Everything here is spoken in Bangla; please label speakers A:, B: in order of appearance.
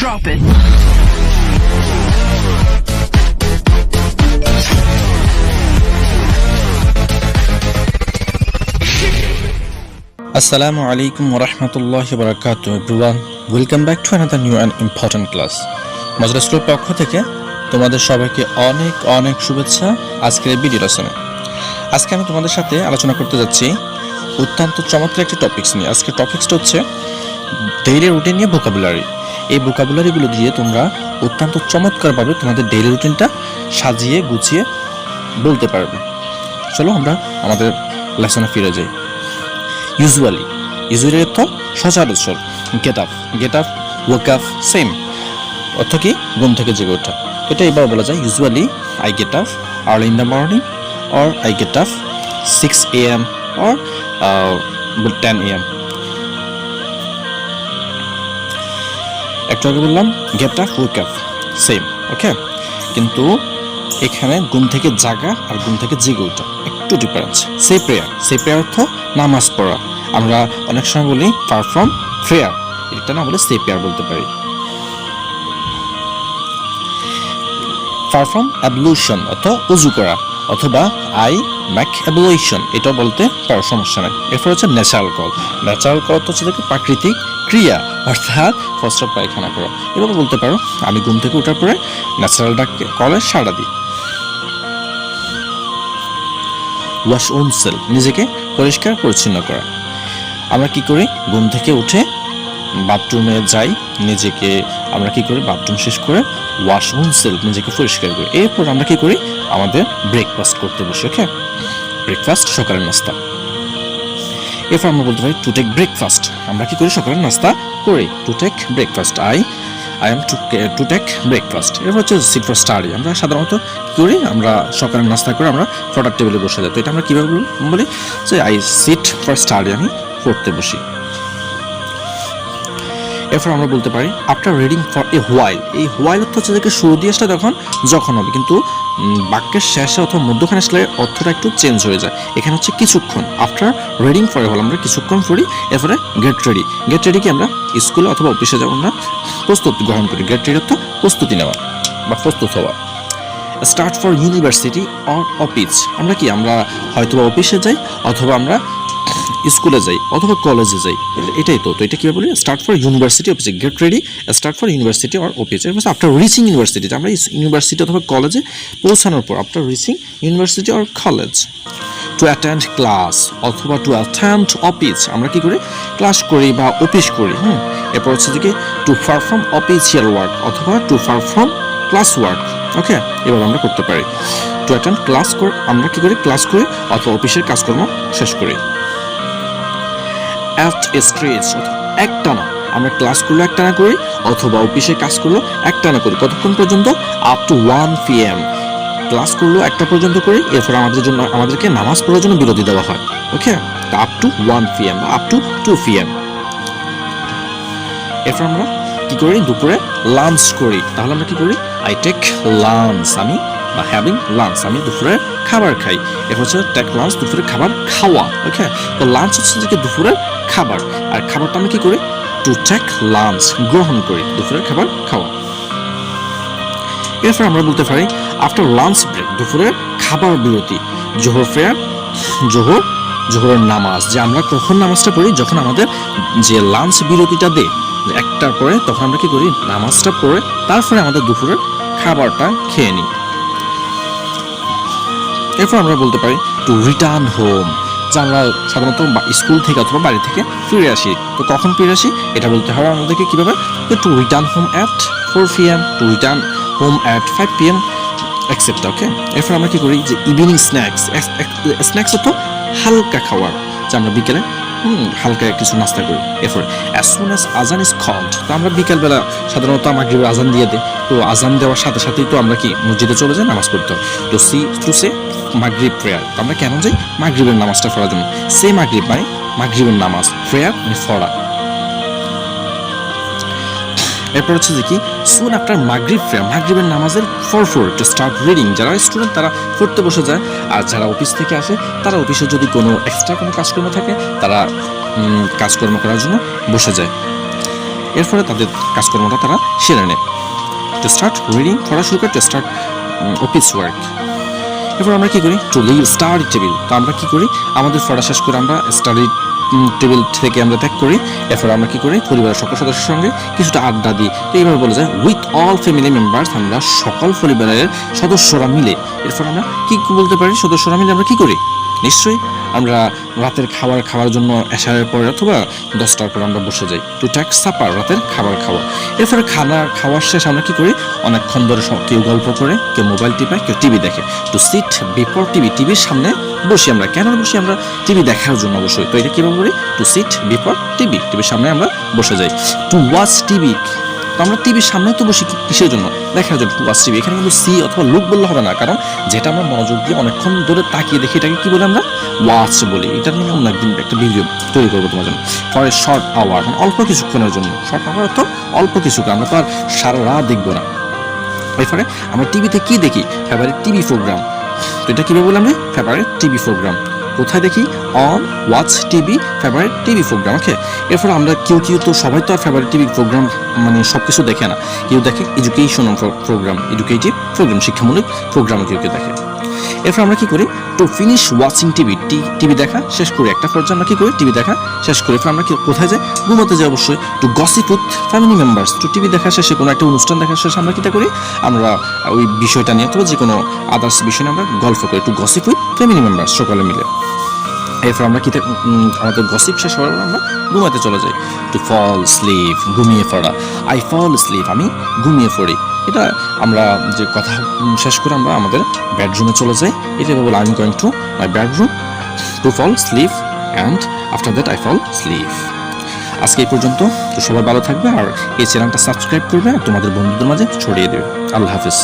A: Drop it.
B: Assalamu alaikum wa rahmatullahi wa barakatuh everyone. Welcome back to another new and important class. মজলিস স্কুলের পক্ষ থেকে তোমাদের সবাইকে অনেক অনেক শুভেচ্ছা আজকের ভিডিও লেসনে। আজকে আমি তোমাদের সাথে আলোচনা করতে যাচ্ছি অত্যন্ত চমৎকার একটি টপিকস নিয়ে। আজকের টপিকসটা হচ্ছে ডেইলি রুটিন নিয়ে ভোকাবুলারি। এই ভোকাবুলারিগুলো দিয়ে তোমরা অত্যন্ত চমৎকারভাবে তোমাদের ডেইলি রুটিনটা সাজিয়ে গুছিয়ে বলতে পারবে। চলো আমরা আমাদের লেসনে ফিরে যাই। ইউজুয়ালি অর্থ সচরাচর, gate up wake up same অর্থ কি ঘুম থেকে জেগে ওঠা। এটা এবার বলা যায় usually I get up early in the morning or I get up 6 AM or 10 AM। একটু আগে বললাম get up wake up same, okay, কিন্তু এখানে ঘুম থেকে জাগা আর ঘুম থেকে জেগে ওঠা একটু ডিফারেন্স। সে প্রেয়ার অর্থ নামাজ পড়া। আমরা অনেক সময় বলি ফার ফ্রম প্রেয়ার, এটা না বলে সে প্রেয়ার বলতে পারি। ফার ফ্রম অ্যাবলুশন অর্থ উজু করা, অথবা আই মেক অ্যাবলুশন, এটা বলতে পারো, সমস্যা নাই। এরপর হচ্ছে ন্যাচারাল কল হচ্ছে দেখো প্রাকৃতিক ক্রিয়া, অর্থাৎ প্রস্রাব পায়খানা করা। এভাবে বলতে পারো আমি ঘুম থেকে ওঠার পরে ন্যাচারাল কলে সাড়া দিই। ওয়াশ ওন সেলফ, নিজেকে পরিষ্কার পরিচ্ছন্ন করা। আমরা কি করি, ঘুম থেকে উঠে বাথরুমে যাই, নিজেকে আমরা কি করি বাথরুম শেষ করে ওয়াশ ওন সেলফ, নিজেকে পরিষ্কার করি। এরপর আমরা কি করি, আমাদের ব্রেকফাস্ট করতে বসি, ওকে, ব্রেকফাস্ট সকালের নাস্তা। এরপর আমরা বলতে পারি টু টেক ব্রেকফাস্ট, আমরা কি করি সকালের নাস্তা করি, to take breakfast, I am to take breakfast. এরপর হচ্ছে সিট ফর স্টাডি, আমরা সাধারণত কী করি, আমরা সকালের নাস্তা করে আমরা পড়ার টেবিলে বসে যাই। তো এটা আমরা কীভাবে বলি যে আই সিট ফর স্টাডি, আমি পড়তে বসি। এরপর আমরা বলতে পারি after reading for a while. এই হোয়াইল অর্থ হচ্ছে যে শুরু দিয়ে আসলে যখন হবে, কিন্তু বাক্যের শেষে অথবা মধ্যখানে আসলে অর্থটা একটু চেঞ্জ হয়ে যায়। এখানে হচ্ছে কিছুক্ষণ, after reading for a while আমরা কিছুক্ষণ পড়ি। এরপরে গেট রেডি কি আমরা স্কুলে অথবা অফিসে যাবো না, প্রস্তুতি গ্রহণ করি। গেট রেডি অর্থ প্রস্তুতি নেওয়া বা প্রস্তুত হওয়া। Start for university or office, আমরা কি আমরা হয়তোবা অফিসে যাই, অথবা আমরা স্কুলে যাই, অথবা কলেজে যাই, এটাই তো। এটা কীভাবে বলি, স্টার্ট ফর ইউনিভার্সিটি অফিসে, get ready start for university or office. এরপর আফটার রিচিং ইউনিভার্সিটি, আমরা ইউনিভার্সিটি অথবা কলেজে পৌঁছানোর পর, after reaching university or college. To attend class অথবা টু অ্যাটেন্ড অফিস, আমরা কি করি ক্লাস করি বা অফিস করি। এরপর হচ্ছে যে কি টু পারফর্ম অফিসিয়াল ওয়ার্ক অথবা টু পারফর্ম ক্লাস ওয়ার্ক, ওকে, এবার আমরা করতে পারি। টু অ্যাটেন্ড ক্লাস করে আমরা কি করি ক্লাস করি অথবা অফিসের কাজকর্ম শেষ করি। অ্যাট এ স্ট্রেচ, একটানা, আমরা ক্লাস করলেও একটানা করি অথবা অফিসে কাজ করলেও একটানা করি। কতক্ষণ পর্যন্ত, আপ টু 1 PM। ক্লাস করলেও একটা পর্যন্ত করি, এরপর আমাদেরকে নামাজ পড়ার জন্য বিরতি দেওয়া হয়, ওকে, আপ টু 1 PM বা আপ টু 2 PM। এরপর আমরা কি করি, দুপুরে লাঞ্চ করি। তাহলে আমরা কি করি, আই টেক লাঞ্চ, আমি বা হ্যাভিং লাঞ্চ, আমি দুপুরে খাবার খাই। এরপর হচ্ছে টেক লাঞ্চ, দুপুরে খাবার খাওয়া, ওকে। তো লাঞ্চ হচ্ছে যে দুপুরের খাবার, আর খাবারটা আমি কি করি, টু টেক লাঞ্চ, গ্রহণ করি, দুপুরের খাবার খাওয়া। এরপর আমরা বলতে পারি আফটার লাঞ্চ ব্রেক, দুপুরের খাবার বিরতি। জোহরের নামাজ, যে আমরা কখন নামাজটা পড়ি, যখন আমাদের যে লাঞ্চ বিরতিটা দেয় একটার পরে, তখন আমরা কি করি নামাজটা পড়ে তারপরে আমাদের দুপুরের খাবারটা খেয়ে নিই। এরপর আমরা বলতে পারি টু রিটার্ন হোম, যে আমরা সাধারণত স্কুল থেকে অথবা বাড়ি থেকে ফিরে আসি। তো কখন ফিরে আসি এটা বলতে হবে আমাদেরকে কীভাবে, to return home at 4 PM, to return home at 5 PM except, okay. এরপর আমরা কি করি, যে ইভিনিং স্ন্যাক্স অর্থ হালকা খাওয়ার, যে আমরা বিকেলে হালকা কিছু নাস্তা করি। এরপর অ্যাজ সুন অ্যাজ আজান ইজ কল্ড, তো আমরা বিকেলবেলা সাধারণত মাগরিবের আজান দিয়ে দিই। তো আজান দেওয়ার সাথে সাথেই তো আমরা কি মসজিদে চলে যাই নামাজ পড়তে হয়। টু সে মাগরিব প্রেয়ার, আমরা কেন যাই, মাগরিবের নামাজটা পড়ার জন্য। সে মাগরিব মানে মাগরিবের নামাজ, প্রেয়ার মানে পড়া। এরপর হচ্ছে যে কি সুন আফটার মাগরিব প্রেয়ার, মাগরিবের নামাজের ফর টু স্টার্ট রিডিং, যারা স্টুডেন্ট তারা পড়তে বসে যায়, আর যারা অফিস থেকে আসে তারা অফিসে যদি কোনো এক্সট্রা কোনো কাজকর্ম থাকে তারা কাজকর্ম করার জন্য বসে যায়। এরপরে তাদের কাজকর্মটা তারা সেরে নেয়। টু স্টার্ট রিডিং, পড়া শুরু করে টু স্টার্ট অফিস ওয়ার্ক। এরপর আমরা কী করি? To leave study table. তো আমরা কী করি? আমাদের পড়া শেষ করে আমরা স্টাডি টেবিল থেকে আমরা ত্যাগ করি। এরপর আমরা কী করি? পরিবারের সকল সদস্যের সঙ্গে কিছুটা আড্ডা দিই। তো এইভাবে বলা যায় উইথ অল ফ্যামিলি মেম্বার্স, আমরা সকল পরিবারের সদস্যরা মিলে। এরপর আমরা কী বলতে পারি? সদস্যরা মিলে আমরা কী করি? নিশ্চয়ই আমরা রাতের খাবার খাওয়ার জন্য এশারের পরে অথবা 10টার পর আমরা বসে যাই টু টেক সাপার, রাতের খাবার খাওয়া। এরপরে খাওয়ার শেষ আমরা কী করি? অনেকক্ষণ ধরে কেউ গল্প করে, কেউ মোবাইল টিপায়, কেউ টিভি দেখে। টু সিট বিফোর টিভি, টিভির সামনে বসি আমরা। কেন বসি? আমরা টিভি দেখার জন্য অবশ্যই। তো এটা কীভাবে বলি? টু সিট বিফোর টিভি, টিভির সামনে আমরা বসে যাই। টু ওয়াচ টিভি, তো আমরা টিভির সামনে তো বসি কিসের জন্য? দেখার জন্য। টু ওয়াচ টিভি, এখানে কিন্তু সি অথবা লুক বললে হবে না, কারণ যেটা আমরা মনোযোগ দিয়ে অনেকক্ষণ ধরে তাকিয়ে দেখি এটাকে কি বলি? আমরা ওয়াচ বলি। এটা নিয়ে অন্য একদিন একটা ভিডিও তৈরি করবো তোমার জন্য। ফর এ শর্ট আওয়ার, মানে অল্প কিছুক্ষণের জন্য। শর্ট আওয়ার অর্থ অল্প কিছুক্ষণ, আমরা তো আর সারা রাত দেখবো না। এরপরে আমরা টিভিতে কি দেখি? Favourite TV programme. তো এটা কীভাবে বললাম? যে ফেভারিট টিভি প্রোগ্রাম কোথায় দেখি? On watch TV, favourite TV programme. Okay, এরপর আমরা কেউ তো সবাই তো আর ফেভারিট টিভি প্রোগ্রাম মানে সব কিছু দেখে না। কেউ দেখে এডুকেশন প্রোগ্রাম, এডুকেটিভ প্রোগ্রাম, শিক্ষামূলক প্রোগ্রাম কেউ দেখে। এরপর আমরা কি করি? To finish watching TV, TV দেখা শেষ করি। একটা পর্যায়ে আমরা কি করি? টিভি দেখা শেষ করি। এরপর আমরা কোথায় যাই? ঘুমাতে যাই অবশ্যই। Two gossip with family members, তো টিভি দেখা শেষে কোনো একটা অনুষ্ঠান দেখা শেষে আমরা কিটা করি? আমরা ওই বিষয়টা নিয়ে অথবা যে কোনো আদার্স বিষয় নিয়ে আমরা গল্প করি। Two gossip with family members, সকলে মিলে। এরপর আমরা আমাদের গসিপ শেষ হওয়ার পর আমরা ঘুমাতে চলে যাই। টু ফল স্লিপ, ঘুমিয়ে পড়া। আই ফল স্লিপ, আমি ঘুমিয়ে পড়ি। এটা আমরা যে কথা শেষ করে আমরা আমাদের বেডরুমে চলে যাই। এটা বলে I am going to my bedroom to fall sleep and after that I fall sleep. আজকে এই পর্যন্ত। তো সবাই ভালো থাকবে আর এই চ্যানেলটা সাবস্ক্রাইব করবে আর তোমাদের বন্ধুদের মাঝে ছড়িয়ে দেবে। আল্লাহ হাফিজ।